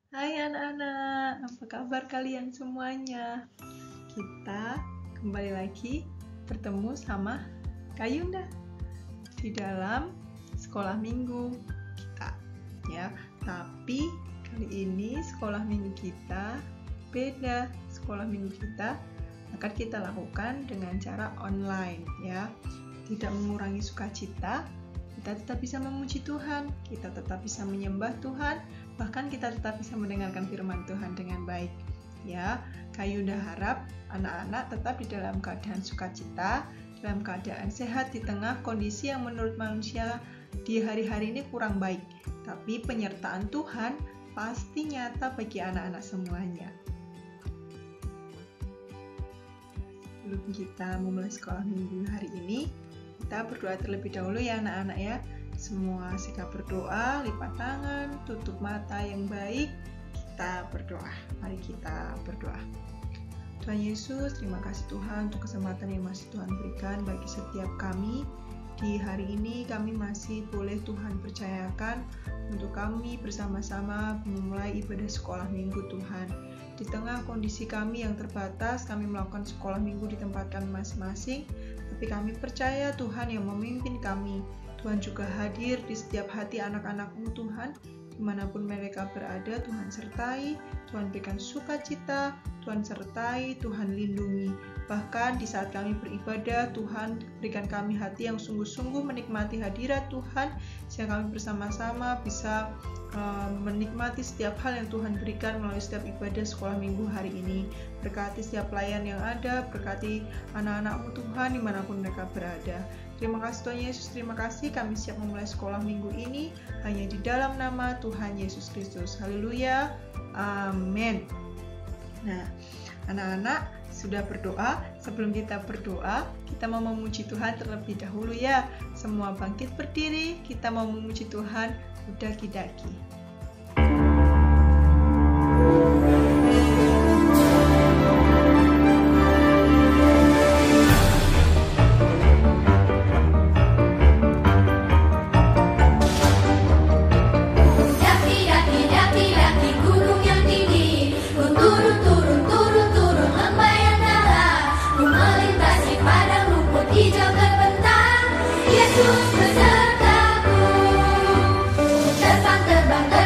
Hai anak-anak, apa kabar kalian semuanya? Kita kembali lagi bertemu sama Kak Yunda di dalam sekolah minggu kita, ya. Tapi kali ini sekolah minggu kita beda. Sekolah minggu kita akan kita lakukan dengan cara online, ya. Tidak mengurangi sukacita, kita tetap bisa memuji Tuhan, kita tetap bisa menyembah Tuhan, bahkan kita tetap bisa mendengarkan firman Tuhan dengan baik. Ya, Kak Yunda harap anak-anak tetap di dalam keadaan sukacita, dalam keadaan sehat di tengah kondisi yang menurut manusia di hari-hari ini kurang baik. Tapi penyertaan Tuhan pasti nyata bagi anak-anak semuanya. Sebelum kita memulai sekolah minggu hari ini, kita berdoa terlebih dahulu ya anak-anak ya. Semua sikap berdoa, lipat tangan, tutup mata yang baik, kita berdoa. Mari kita berdoa. Tuhan Yesus, terima kasih Tuhan untuk kesempatan yang masih Tuhan berikan bagi setiap kami. Di hari ini kami masih boleh Tuhan percayakan untuk kami bersama-sama memulai ibadah sekolah minggu Tuhan. Di tengah kondisi kami yang terbatas, kami melakukan sekolah minggu di tempat kami masing-masing, tapi kami percaya Tuhan yang memimpin kami. Tuhan juga hadir di setiap hati anak-anak-Mu Tuhan, dimanapun mereka berada. Tuhan sertai, Tuhan berikan sukacita, Tuhan sertai, Tuhan lindungi. Bahkan di saat kami beribadah, Tuhan berikan kami hati yang sungguh-sungguh menikmati hadirat Tuhan, sehingga kami bersama-sama bisa menikmati setiap hal yang Tuhan berikan melalui setiap ibadah sekolah minggu hari ini. Berkati setiap pelayan yang ada, berkati anak-anak-Mu Tuhan dimanapun mereka berada. Terima kasih Tuhan Yesus, terima kasih kami siap memulai sekolah minggu ini hanya di dalam nama Tuhan Yesus Kristus. Haleluya, amin. Nah, anak-anak sudah berdoa. Sebelum kita berdoa, kita mau memuji Tuhan terlebih dahulu ya. Semua bangkit berdiri, kita mau memuji Tuhan daki-daki. Yesus besertaku, terbang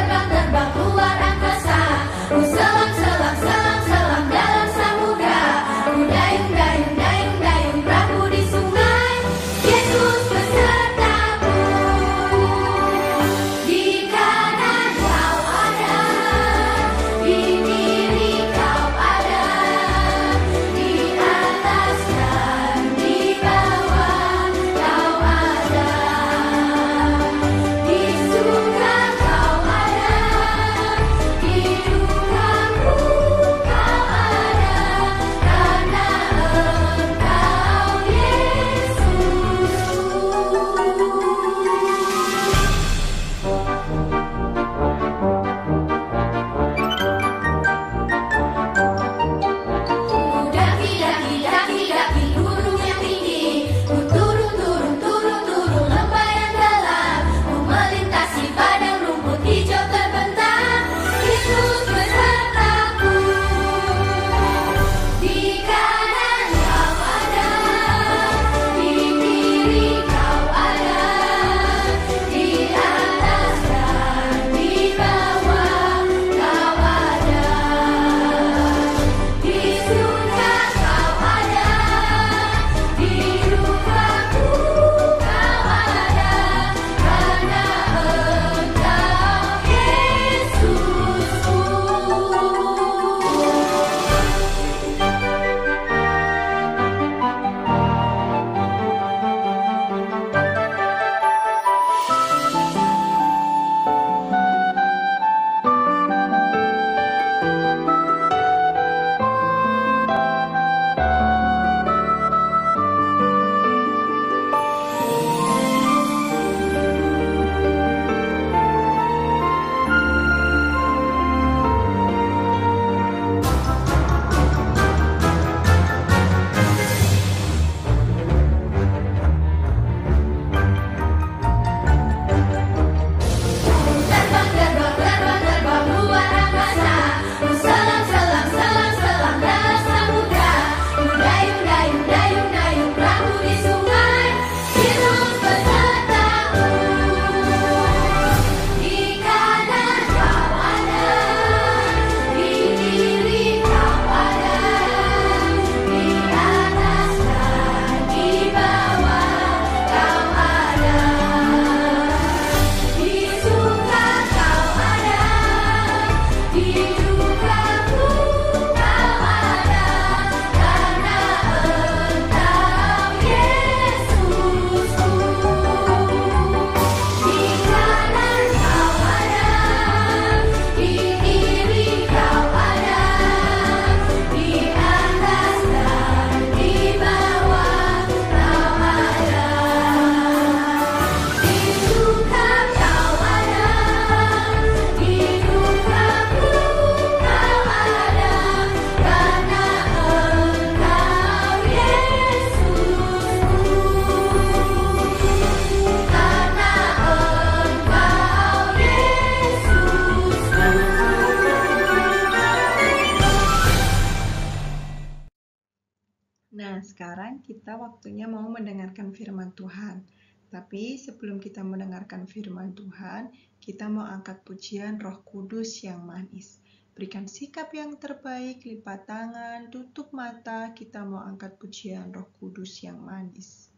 sekarang kita waktunya mau mendengarkan firman Tuhan. Tapi sebelum kita mendengarkan firman Tuhan, kita mau angkat pujian Roh Kudus yang manis. Berikan sikap yang terbaik, lipat tangan, tutup mata, kita mau angkat pujian Roh Kudus yang manis.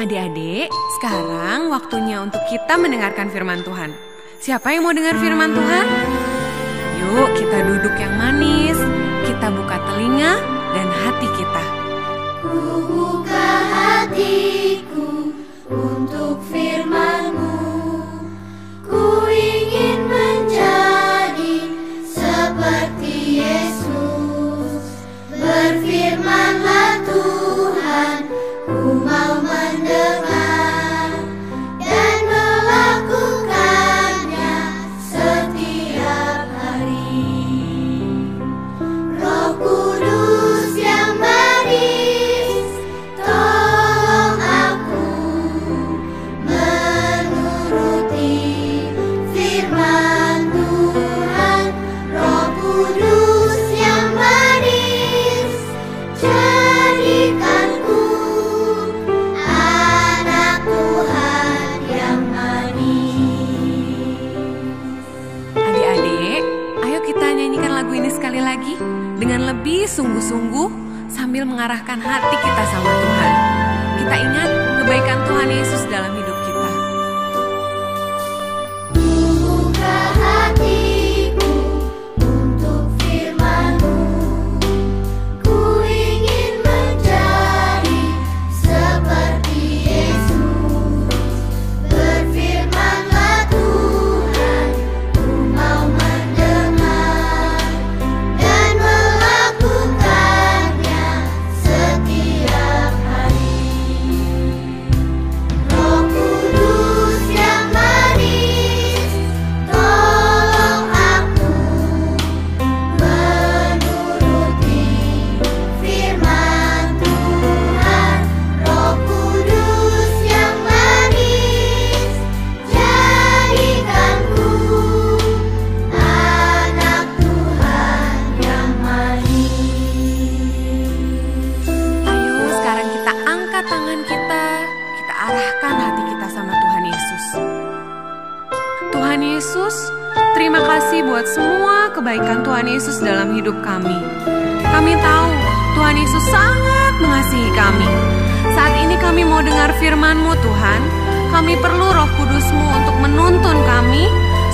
Adik-adik, sekarang waktunya untuk kita mendengarkan firman Tuhan. Siapa yang mau dengar firman Tuhan? Yuk kita duduk yang manis, kita buka telinga dan hati kita. Ku buka hatiku untuk firman-Mu. Ku ingin menjadi seperti Yesus. Berfirmanlah Tuhan, ku mau mendengar dan melakukannya setiap hari. Roh Kudus yang manis, tolong aku menuruti firman Tuhan. Roh Kudus yang manis, jadikanku anak Tuhan yang manis. Adik-adik, ayo kita nyanyikan lagu ini sekali lagi dengan lebih sungguh-sungguh sambil mengarahkan hati kita sama Tuhan. Kita ingat kebaikan Tuhan Yesus dalam hidup kita. Ku buka hatiku untuk firman-Mu. Ku ingin menjadi seperti Yesus. Berfirmanlah Tuhan, ku mau mendengar dan melakukannya setiap hari. Roh Kudus yang manis, tolong aku menuruti firman Tuhan. Roh Kudus yang manis, jadikanku anak Tuhan yang manis. Ayo sekarang kita angkat tangan kita arahkan hati kita sama Tuhan Yesus. Tuhan Yesus, terima kasih buat semua kebaikan Tuhan Yesus dalam hidup kami. Kami tahu Tuhan Yesus sangat mengasihi kami. Saat ini kami mau dengar firman-Mu Tuhan. Kami perlu Roh Kudus-Mu untuk menuntun kami,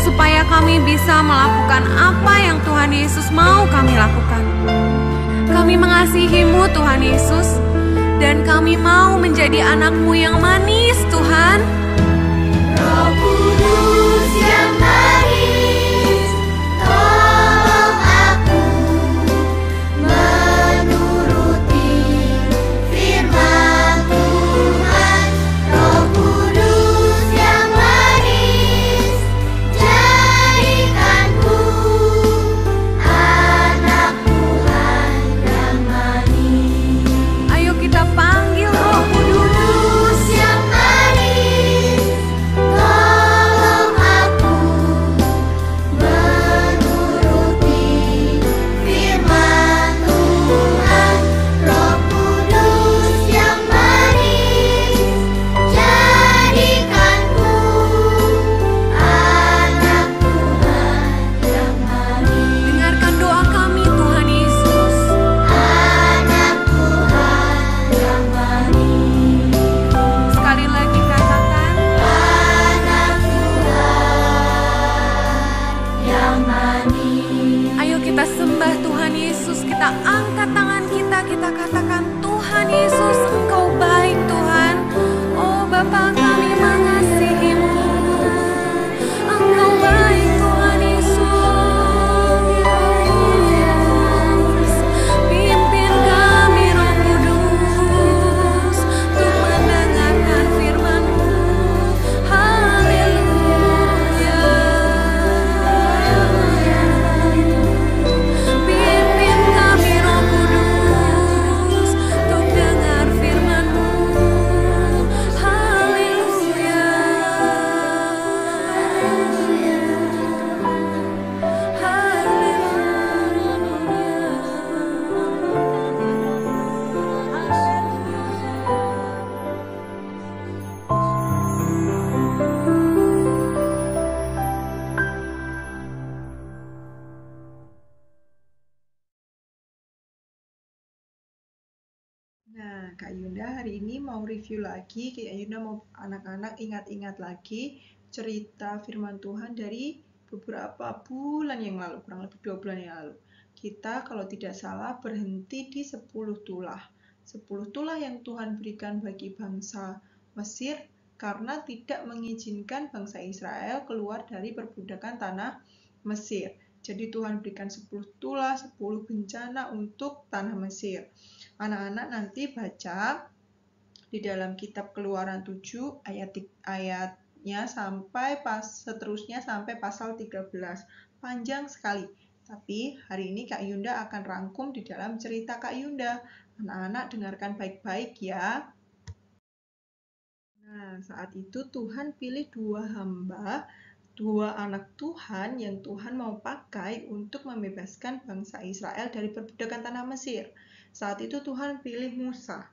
supaya kami bisa melakukan apa yang Tuhan Yesus mau kami lakukan. Kami mengasihi-Mu Tuhan Yesus, dan kami mau menjadi anak-Mu yang manis Tuhan. Roh Kudus yang manis, tolong aku menuruti firman Tuhan. Roh Kudus yang manis, jadikanku anak Tuhan yang manis. Ayo kita panggil Roh Kudus. Kudus yang manis, Kak Yunda hari ini mau review lagi. Kak Yunda mau anak-anak ingat-ingat lagi cerita firman Tuhan dari beberapa bulan yang lalu, kurang lebih 2 bulan yang lalu. Kita kalau tidak salah berhenti di 10 tulah. 10 tulah yang Tuhan berikan bagi bangsa Mesir karena tidak mengizinkan bangsa Israel keluar dari perbudakan tanah Mesir. Jadi Tuhan berikan 10 tulah, 10 bencana untuk tanah Mesir. Anak-anak nanti baca di dalam kitab Keluaran 7 ayatnya sampai seterusnya sampai pasal 13. Panjang sekali. Tapi hari ini Kak Yunda akan rangkum di dalam cerita Kak Yunda. Anak-anak dengarkan baik-baik ya. Nah, saat itu Tuhan pilih 2 hamba, 2 anak Tuhan yang Tuhan mau pakai untuk membebaskan bangsa Israel dari perbudakan tanah Mesir. Saat itu Tuhan pilih Musa.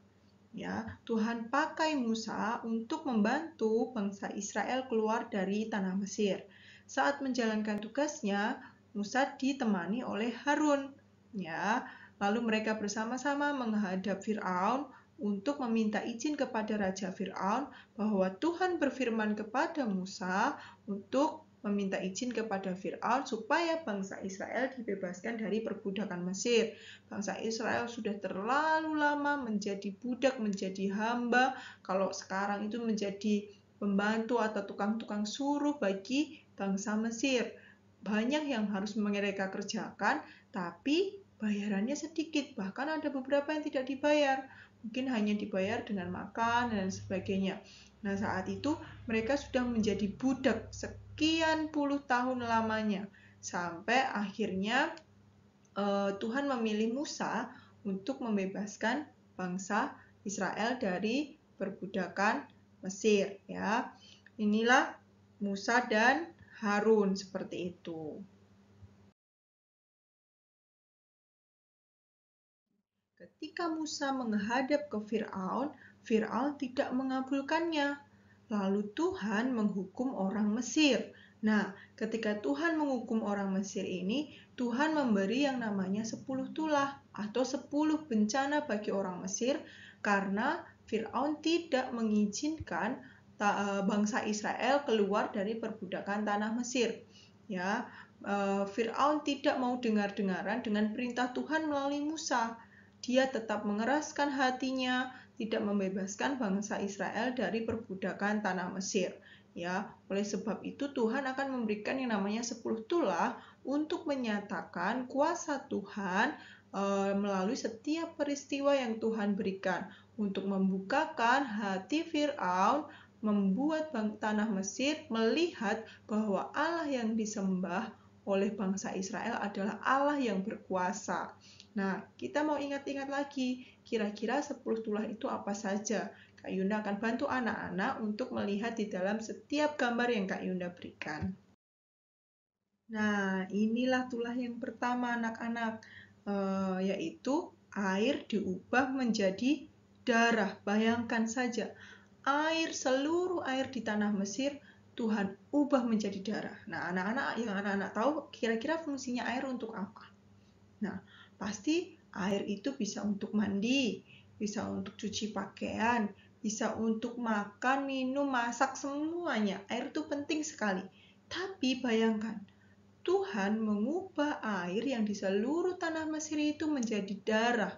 Ya, Tuhan pakai Musa untuk membantu bangsa Israel keluar dari tanah Mesir. Saat menjalankan tugasnya, Musa ditemani oleh Harun. Ya, lalu mereka bersama-sama menghadap Firaun untuk meminta izin kepada Raja Firaun bahwa Tuhan berfirman kepada Musa untuk meminta izin kepada Firaun supaya bangsa Israel dibebaskan dari perbudakan Mesir. Bangsa Israel sudah terlalu lama menjadi budak, menjadi hamba. Kalau sekarang itu menjadi pembantu atau tukang-tukang suruh bagi bangsa Mesir. Banyak yang harus mereka kerjakan, tapi bayarannya sedikit. Bahkan ada beberapa yang tidak dibayar. Mungkin hanya dibayar dengan makan dan sebagainya. Nah, saat itu mereka sudah menjadi budak sekian puluh tahun lamanya. Sampai akhirnya Tuhan memilih Musa untuk membebaskan bangsa Israel dari perbudakan Mesir. Ya, inilah Musa dan Harun seperti itu. Ketika Musa menghadap ke Firaun, Firaun tidak mengabulkannya. Lalu Tuhan menghukum orang Mesir. Nah, ketika Tuhan menghukum orang Mesir ini, Tuhan memberi yang namanya 10 tulah atau 10 bencana bagi orang Mesir karena Firaun tidak mengizinkan bangsa Israel keluar dari perbudakan tanah Mesir. Ya, Firaun tidak mau dengar-dengaran dengan perintah Tuhan melalui Musa. Dia tetap mengeraskan hatinya, tidak membebaskan bangsa Israel dari perbudakan tanah Mesir. Ya, oleh sebab itu Tuhan akan memberikan yang namanya 10 tulah untuk menyatakan kuasa Tuhan melalui setiap peristiwa yang Tuhan berikan untuk membukakan hati Firaun, membuat tanah Mesir melihat bahwa Allah yang disembah oleh bangsa Israel adalah Allah yang berkuasa. Nah, kita mau ingat-ingat lagi, kira-kira 10 tulah itu apa saja? Kak Yunda akan bantu anak-anak untuk melihat di dalam setiap gambar yang Kak Yunda berikan. Nah, inilah tulah yang pertama anak-anak, yaitu air diubah menjadi darah. Bayangkan saja, seluruh air di tanah Mesir, Tuhan ubah menjadi darah. Nah, anak-anak tahu kira-kira fungsinya air untuk apa? Nah, pasti air itu bisa untuk mandi, bisa untuk cuci pakaian, bisa untuk makan, minum, masak, semuanya. Air itu penting sekali. Tapi bayangkan, Tuhan mengubah air yang di seluruh tanah Mesir itu menjadi darah.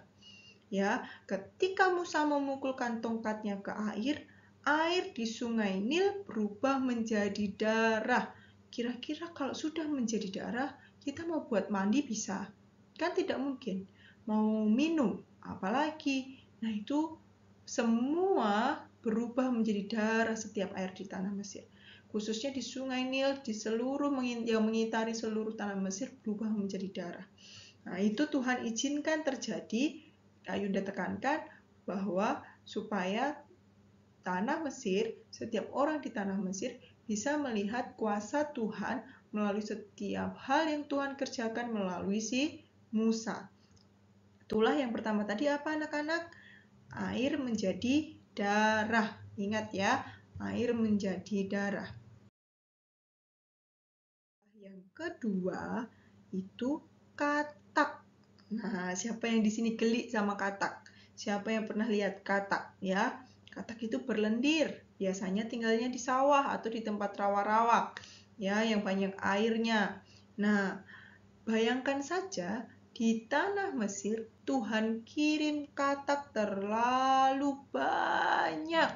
Ya, ketika Musa memukulkan tongkatnya ke air di sungai Nil berubah menjadi darah. Kira-kira kalau sudah menjadi darah, kita mau buat mandi bisa? Kan tidak mungkin. Mau minum, apalagi. Nah, itu semua berubah menjadi darah setiap air di tanah Mesir. Khususnya di sungai Nil, di seluruh yang mengitari seluruh tanah Mesir berubah menjadi darah. Nah, itu Tuhan izinkan terjadi. Yunda tekankan bahwa supaya tanah Mesir, setiap orang di tanah Mesir bisa melihat kuasa Tuhan melalui setiap hal yang Tuhan kerjakan melalui si Musa. Tulah yang pertama tadi apa anak-anak? Air menjadi darah. Ingat ya, air menjadi darah. Yang kedua itu katak. Nah, siapa yang di sini geli sama katak? Siapa yang pernah lihat katak ya? Katak itu berlendir, biasanya tinggalnya di sawah atau di tempat rawa-rawa ya yang banyak airnya. Nah, bayangkan saja di tanah Mesir Tuhan kirim katak terlalu banyak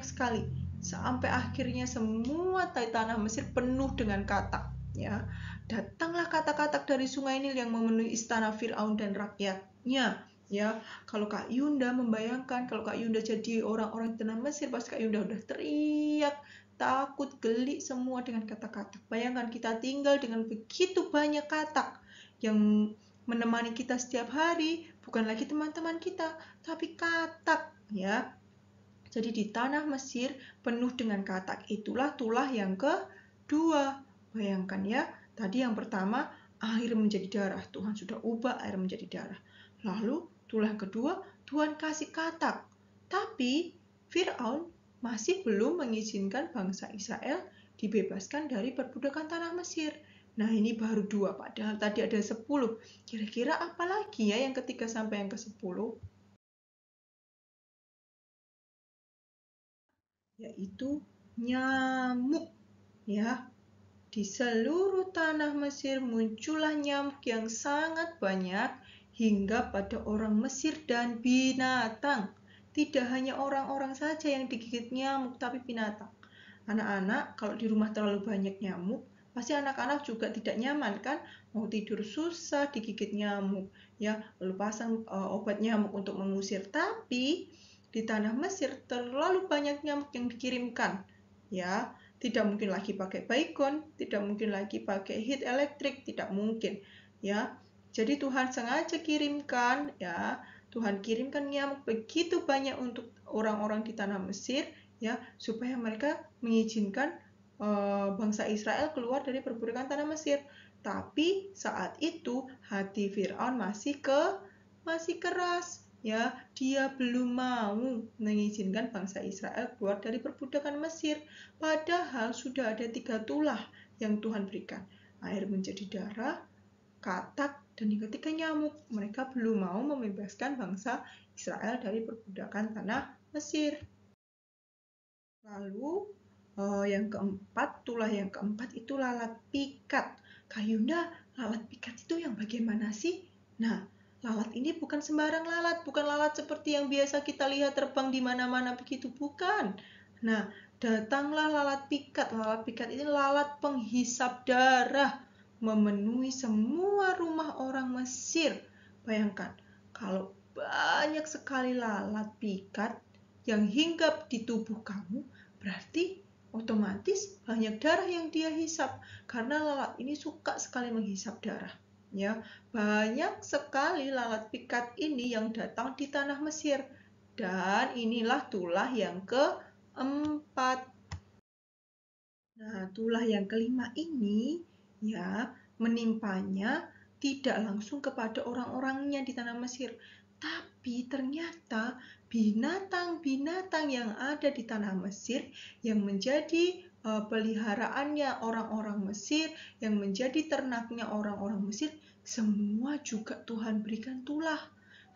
sekali sampai akhirnya semua tanah Mesir penuh dengan katak ya. Datanglah katak-katak dari sungai Nil yang memenuhi istana Firaun dan rakyatnya ya. Kalau Kak Yunda membayangkan kalau Kak Yunda jadi orang-orang di tanah Mesir, pasti Kak Yunda udah teriak, takut, geli semua dengan katak-katak. Bayangkan kita tinggal dengan begitu banyak katak yang menemani kita setiap hari, bukan lagi teman-teman kita, tapi katak ya. Jadi di tanah Mesir penuh dengan katak. Itulah tulah yang kedua. Bayangkan ya, tadi yang pertama air menjadi darah. Tuhan sudah ubah air menjadi darah. Lalu tulah kedua, Tuhan kasih katak. Tapi Firaun masih belum mengizinkan bangsa Israel dibebaskan dari perbudakan tanah Mesir. Nah, ini baru 2, padahal tadi ada 10. Kira-kira apa lagi ya yang ketiga sampai yang ke-10? Yaitu nyamuk ya. Di seluruh tanah Mesir muncullah nyamuk yang sangat banyak hingga pada orang Mesir dan binatang. Tidak hanya orang-orang saja yang digigit nyamuk, tapi binatang. Anak-anak kalau di rumah terlalu banyak nyamuk, pasti anak-anak juga tidak nyaman kan? Mau tidur susah digigit nyamuk ya, lalu pasang obat nyamuk untuk mengusir. Tapi di tanah Mesir terlalu banyak nyamuk yang dikirimkan ya. Tidak mungkin lagi pakai baygon, tidak mungkin lagi pakai heat elektrik, tidak mungkin ya. Jadi Tuhan sengaja kirimkan ya, Tuhan kirimkan nyamuk begitu banyak untuk orang-orang di tanah Mesir ya, supaya mereka mengizinkan bangsa Israel keluar dari perbudakan tanah Mesir. Tapi saat itu hati Firaun masih keras ya, dia belum mau mengizinkan bangsa Israel keluar dari perbudakan Mesir. Padahal sudah ada 3 tulah yang Tuhan berikan. Air menjadi darah, katak, dan yang ketiga nyamuk. Mereka belum mau membebaskan bangsa Israel dari perbudakan tanah Mesir. Lalu tulah yang keempat itu lalat pikat. Kak Yunda, lalat pikat itu yang bagaimana sih? Nah, lalat ini bukan sembarang lalat, bukan lalat seperti yang biasa kita lihat terbang di mana-mana begitu, bukan. Nah, datanglah lalat pikat. Lalat pikat ini lalat penghisap darah, memenuhi semua rumah orang Mesir. Bayangkan, kalau banyak sekali lalat pikat yang hinggap di tubuh kamu, berarti otomatis banyak darah yang dia hisap, karena lalat ini suka sekali menghisap darah. Ya, banyak sekali lalat pikat ini yang datang di tanah Mesir. Dan inilah tulah yang keempat. Nah, tulah yang kelima ini ya menimpanya tidak langsung kepada orang-orangnya di tanah Mesir, tapi ternyata binatang-binatang yang ada di tanah Mesir yang menjadi peliharaannya orang-orang Mesir, yang menjadi ternaknya orang-orang Mesir, semua juga Tuhan berikan tulah.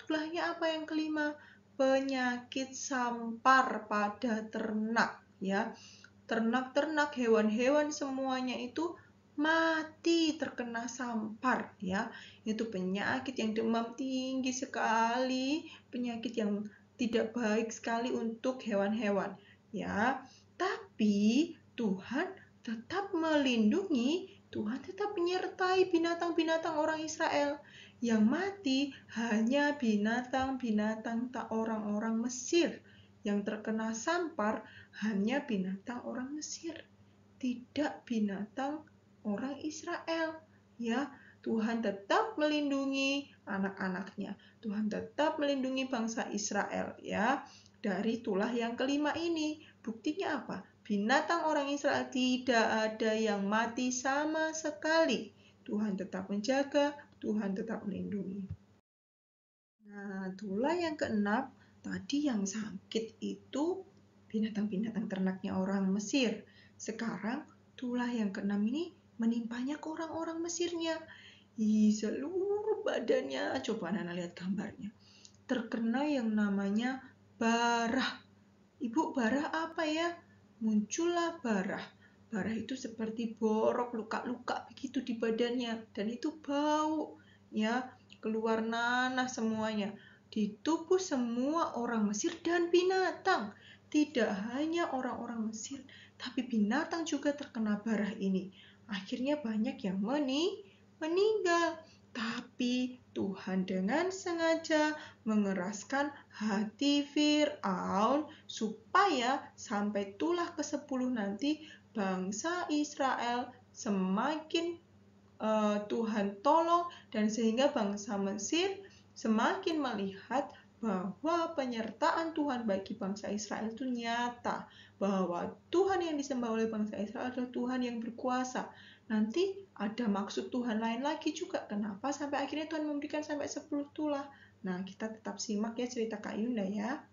Tulahnya apa yang kelima? Penyakit sampar pada ternak ya. Ternak-ternak, hewan-hewan semuanya itu mati terkena sampar ya. Itu penyakit yang demam tinggi sekali, penyakit yang tidak baik sekali untuk hewan-hewan ya. Tapi Tuhan tetap melindungi, Tuhan tetap menyertai binatang-binatang orang Israel. Yang mati hanya binatang-binatang orang-orang Mesir. Yang terkena sampar hanya binatang orang Mesir, tidak binatang orang Israel. Ya, Tuhan tetap melindungi anak-anaknya. Tuhan tetap melindungi bangsa Israel ya dari tulah yang kelima ini. Buktinya apa? Binatang orang Israel tidak ada yang mati sama sekali. Tuhan tetap menjaga, Tuhan tetap melindungi. Nah, tulah yang keenam, tadi yang sakit itu binatang-binatang ternaknya orang Mesir. Sekarang tulah yang keenam ini menimpanya ke orang-orang Mesirnya. Seluruh badannya, coba Nana lihat gambarnya. terkena yang namanya barah. Ibu, barah apa ya? Muncullah barah. Barah itu seperti borok, luka-luka begitu di badannya, dan itu bau, ya, keluar nanah semuanya di tubuh semua orang Mesir dan binatang. Tidak hanya orang-orang Mesir, tapi binatang juga terkena barah ini. Akhirnya banyak yang meninggal. Tapi Tuhan dengan sengaja mengeraskan hati Fir'aun supaya sampai tulah ke-10 nanti bangsa Israel semakin Tuhan tolong, dan sehingga bangsa Mesir semakin melihat bahwa penyertaan Tuhan bagi bangsa Israel itu nyata, bahwa Tuhan yang disembah oleh bangsa Israel adalah Tuhan yang berkuasa. Nanti ada maksud Tuhan lain lagi juga, kenapa sampai akhirnya Tuhan memberikan sampai 10 tulah. Nah, kita tetap simak ya cerita Kak Yunda ya.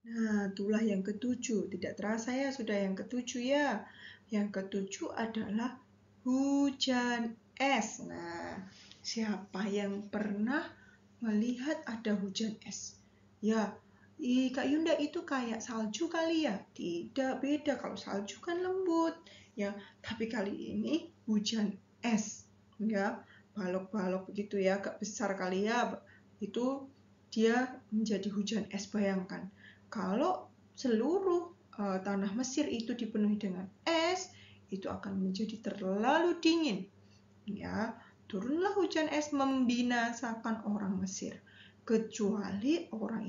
Nah, tulah yang ke-7, tidak terasa ya sudah yang ke-7 ya. Yang ke-7 adalah hujan es. Nah, siapa yang pernah melihat ada hujan es? Ya, Kak Yunda, itu kayak salju kali ya? Tidak, beda. Kalau salju kan lembut, ya. Tapi kali ini hujan es, ya. Balok-balok begitu ya, agak besar kali ya. Itu dia menjadi hujan es, bayangkan. Kalau seluruh tanah Mesir itu dipenuhi dengan es, itu akan menjadi terlalu dingin. Ya, turunlah hujan es membinasakan orang Mesir, kecuali orang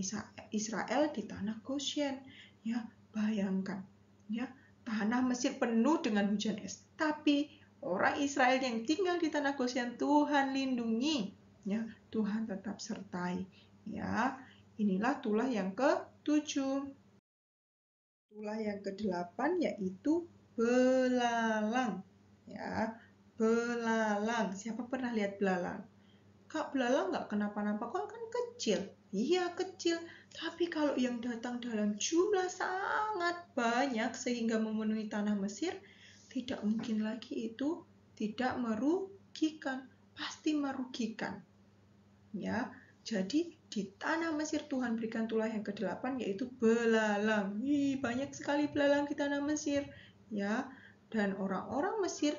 Israel di tanah Goshen. Ya, bayangkan, ya, tanah Mesir penuh dengan hujan es, tapi orang Israel yang tinggal di tanah Goshen Tuhan lindungi. Ya, Tuhan tetap sertai. Ya, inilah tulah yang ke-7. Tulah yang ke-8 yaitu belalang. Ya, belalang. Siapa pernah lihat belalang? Kak, belalang nggak kenapa-napa, kok kan kecil? Iya, kecil. Tapi kalau yang datang dalam jumlah sangat banyak sehingga memenuhi tanah Mesir, tidak mungkin lagi itu tidak merugikan. Pasti merugikan. Ya, jadi di tanah Mesir Tuhan berikan tulah yang ke-8 yaitu belalang. Banyak sekali belalang di tanah Mesir, ya. Dan orang-orang Mesir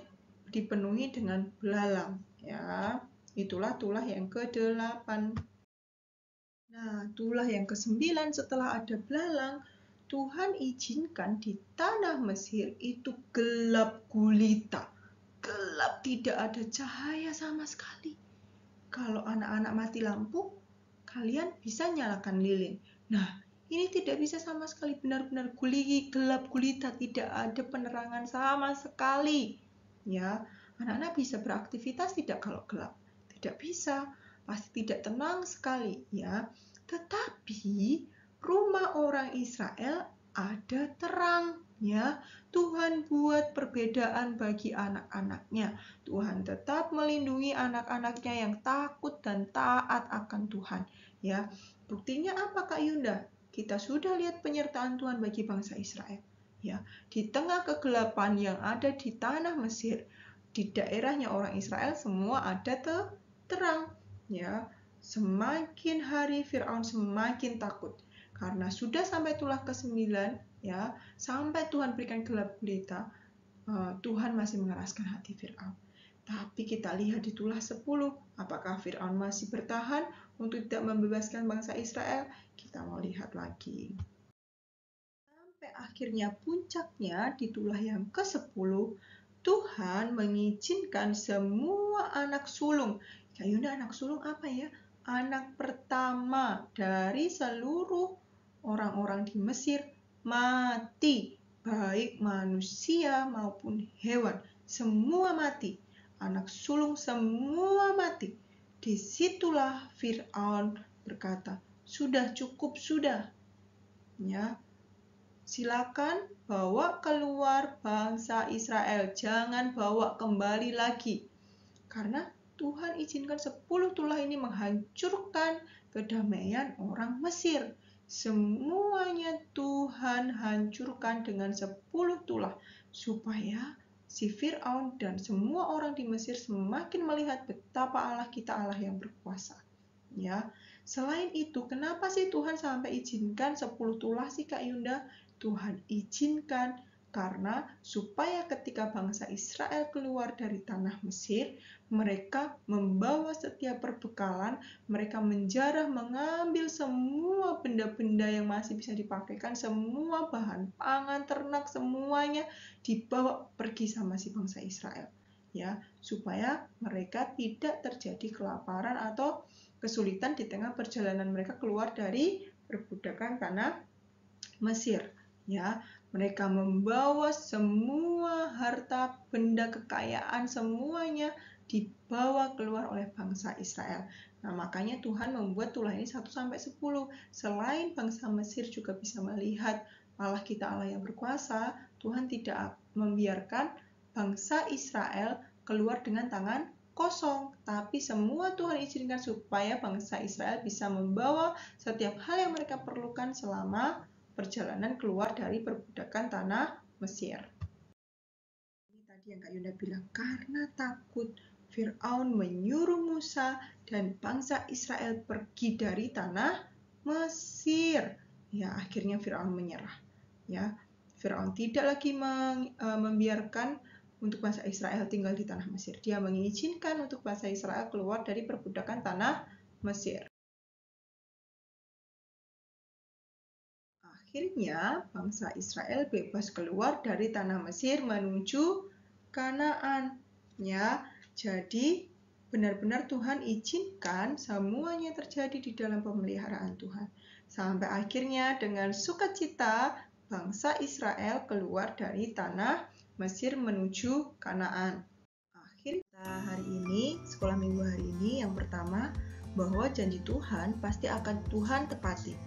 dipenuhi dengan belalang, ya. Itulah tulah yang ke-8. Nah, tulah yang ke-9 setelah ada belalang, Tuhan izinkan di tanah Mesir itu gelap gulita. Gelap, tidak ada cahaya sama sekali. Kalau anak-anak mati lampu, kalian bisa nyalakan lilin. Nah, ini tidak bisa sama sekali, benar-benar gelap gulita, tidak ada penerangan sama sekali. Ya, anak-anak bisa beraktivitas tidak kalau gelap? Tidak bisa, pasti tidak tenang sekali, ya. Tetapi rumah orang Israel ada terang, ya. Tuhan buat perbedaan bagi anak-anaknya. Tuhan tetap melindungi anak-anaknya yang takut dan taat akan Tuhan, ya. Buktinya apa, Kak Yunda? Kita sudah lihat penyertaan Tuhan bagi bangsa Israel, ya. Di tengah kegelapan yang ada di tanah Mesir, di daerahnya orang Israel semua ada terang, ya. Semakin hari Fir'aun semakin takut karena sudah sampai tulah ke-9, ya, sampai Tuhan berikan gelap gulita, Tuhan masih mengeraskan hati Fir'aun. Tapi kita lihat di tulah 10, apakah Fir'aun masih bertahan untuk tidak membebaskan bangsa Israel? Kita mau lihat lagi. Sampai akhirnya puncaknya di tulah yang ke-10, Tuhan mengizinkan semua anak sulung. Kak Yunda, anak sulung apa ya? Anak pertama dari seluruh orang-orang di Mesir mati, baik manusia maupun hewan, semua mati. Anak sulung semua mati. Disitulah Fir'aun berkata, sudah cukup, sudah. Ya, silakan bawa keluar bangsa Israel, jangan bawa kembali lagi. Karena Tuhan izinkan 10 tulah ini menghancurkan kedamaian orang Mesir. Semuanya Tuhan hancurkan dengan 10 tulah, supaya si Fir'aun dan semua orang di Mesir semakin melihat betapa Allah kita Allah yang berkuasa. Ya, selain itu, kenapa sih Tuhan sampai izinkan 10 tulah sih Kak Yunda? Tuhan izinkan karena supaya ketika bangsa Israel keluar dari tanah Mesir, mereka membawa setiap perbekalan, mereka menjarah, mengambil semua benda-benda yang masih bisa dipakaikan, semua bahan pangan, ternak, semuanya dibawa pergi sama si bangsa Israel. Ya, supaya mereka tidak terjadi kelaparan atau kesulitan di tengah perjalanan mereka keluar dari perbudakan tanah Mesir. Ya, mereka membawa semua harta, benda, kekayaan, semuanya dibawa keluar oleh bangsa Israel. Nah, makanya Tuhan membuat tulah ini 1-10. Selain bangsa Mesir juga bisa melihat Allah kita Allah yang berkuasa, Tuhan tidak membiarkan bangsa Israel keluar dengan tangan kosong, tapi semua Tuhan izinkan supaya bangsa Israel bisa membawa setiap hal yang mereka perlukan selama perjalanan keluar dari perbudakan tanah Mesir. Ini tadi yang Kak Yunda bilang, karena takut Fir'aun menyuruh Musa dan bangsa Israel pergi dari tanah Mesir. Ya, akhirnya Fir'aun menyerah. Ya, Fir'aun tidak lagi membiarkan untuk bangsa Israel tinggal di tanah Mesir. Dia mengizinkan untuk bangsa Israel keluar dari perbudakan tanah Mesir. Akhirnya bangsa Israel bebas keluar dari tanah Mesir menuju Kanaan. Ya, jadi benar-benar Tuhan izinkan semuanya terjadi di dalam pemeliharaan Tuhan. Sampai akhirnya dengan sukacita bangsa Israel keluar dari tanah Mesir menuju Kanaan. Akhirnya hari ini, sekolah minggu hari ini yang pertama, bahwa janji Tuhan pasti akan Tuhan tepati.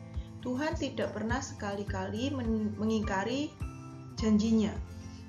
Tuhan tidak pernah sekali-kali mengingkari janjinya.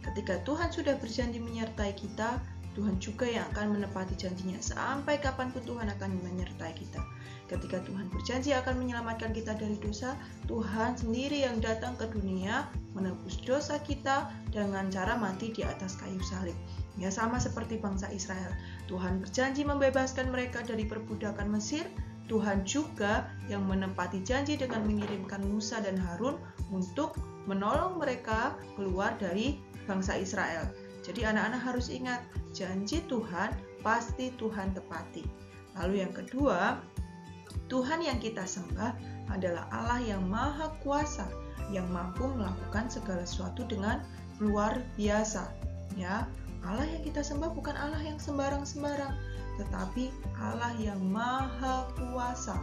Ketika Tuhan sudah berjanji menyertai kita, Tuhan juga yang akan menepati janjinya. Sampai kapanpun Tuhan akan menyertai kita. Ketika Tuhan berjanji akan menyelamatkan kita dari dosa, Tuhan sendiri yang datang ke dunia menebus dosa kita dengan cara mati di atas kayu salib. Ya, sama seperti bangsa Israel. Tuhan berjanji membebaskan mereka dari perbudakan Mesir. Tuhan juga yang menepati janji dengan mengirimkan Musa dan Harun untuk menolong mereka keluar dari bangsa Israel. Jadi anak-anak harus ingat, janji Tuhan pasti Tuhan tepati. Lalu yang kedua, Tuhan yang kita sembah adalah Allah yang maha kuasa, yang mampu melakukan segala sesuatu dengan luar biasa. Ya, Allah yang kita sembah bukan Allah yang sembarang-sembarang, tetapi Allah yang maha kuasa,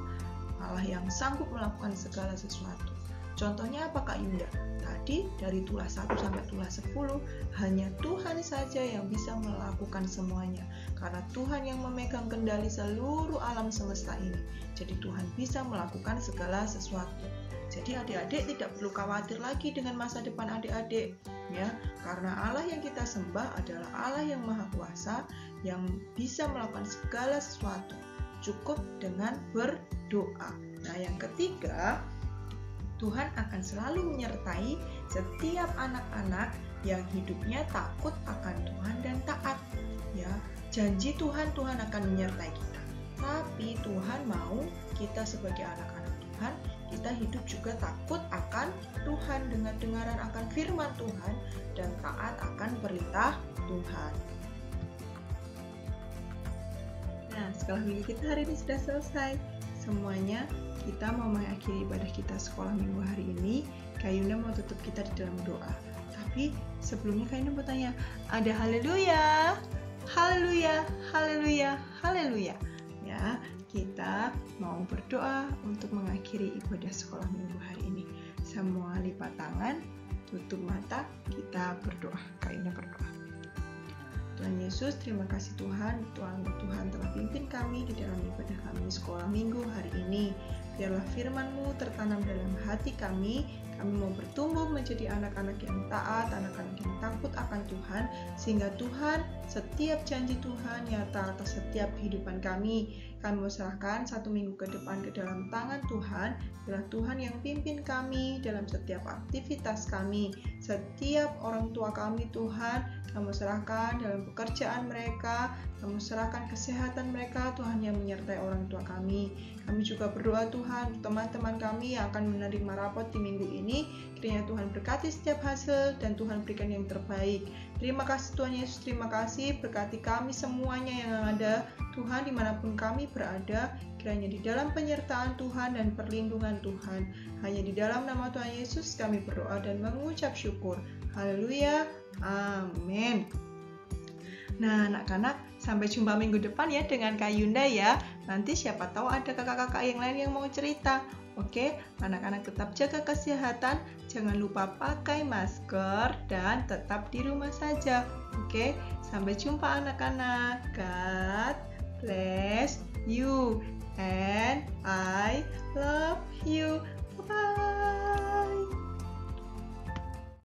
Allah yang sanggup melakukan segala sesuatu. Contohnya apa Kak Yunda? Tadi dari tulah 1 sampai tulah 10, hanya Tuhan saja yang bisa melakukan semuanya. Karena Tuhan yang memegang kendali seluruh alam semesta ini. Jadi Tuhan bisa melakukan segala sesuatu. Jadi adik-adik tidak perlu khawatir lagi dengan masa depan adik-adik. Ya, karena Allah yang kita sembah adalah Allah yang maha kuasa, yang bisa melakukan segala sesuatu. Cukup dengan berdoa. Nah, yang ketiga, Tuhan akan selalu menyertai setiap anak-anak yang hidupnya takut akan Tuhan dan taat. Ya, janji Tuhan akan menyertai kita. Tapi Tuhan mau kita sebagai anak-anak Tuhan, kita hidup juga takut akan Tuhan dengan dengaran akan firman Tuhan dan taat akan perintah Tuhan. Nah, sekolah minggu kita hari ini sudah selesai. Semuanya kita mau mengakhiri ibadah kita sekolah minggu hari ini. Kak Yunda mau tutup kita di dalam doa. Tapi sebelumnya Kak Yunda mau tanya, ada haleluya, haleluya, haleluya, haleluya. Ya, kita mau berdoa untuk mengakhiri ibadah sekolah minggu hari ini. Semua lipat tangan, tutup mata, kita berdoa. Kak Yunda berdoa. Tuhan Yesus, terima kasih Tuhan telah pimpin kami di dalam ibadah kami sekolah minggu hari ini. Biarlah firman-Mu tertanam dalam hati kami Kami mau bertumbuh menjadi anak-anak yang taat, anak-anak yang takut akan Tuhan, sehingga Tuhan, setiap janji Tuhan nyata atas setiap kehidupan kami. Kami mau serahkan 1 minggu ke depan ke dalam tangan Tuhan. Biarlah Tuhan yang pimpin kami dalam setiap aktivitas kami, setiap orang tua kami Tuhan. Kami serahkan dalam pekerjaan mereka, kami serahkan kesehatan mereka, Tuhan yang menyertai orang tua kami. Kami juga berdoa Tuhan untuk teman-teman kami yang akan menerima rapot di minggu ini, kiranya Tuhan berkati setiap hasil dan Tuhan berikan yang terbaik. Terima kasih Tuhan Yesus, terima kasih, berkati kami semuanya yang ada Tuhan dimanapun kami berada, kiranya di dalam penyertaan Tuhan dan perlindungan Tuhan. Hanya di dalam nama Tuhan Yesus kami berdoa dan mengucap syukur. Haleluya, amin. Nah anak-anak, sampai jumpa minggu depan ya dengan Kak Yunda ya. Nanti siapa tahu ada kakak-kakak yang lain yang mau cerita. Oke, anak-anak tetap jaga kesehatan, jangan lupa pakai masker dan tetap di rumah saja. Oke, sampai jumpa anak-anak. God bless you and I love you.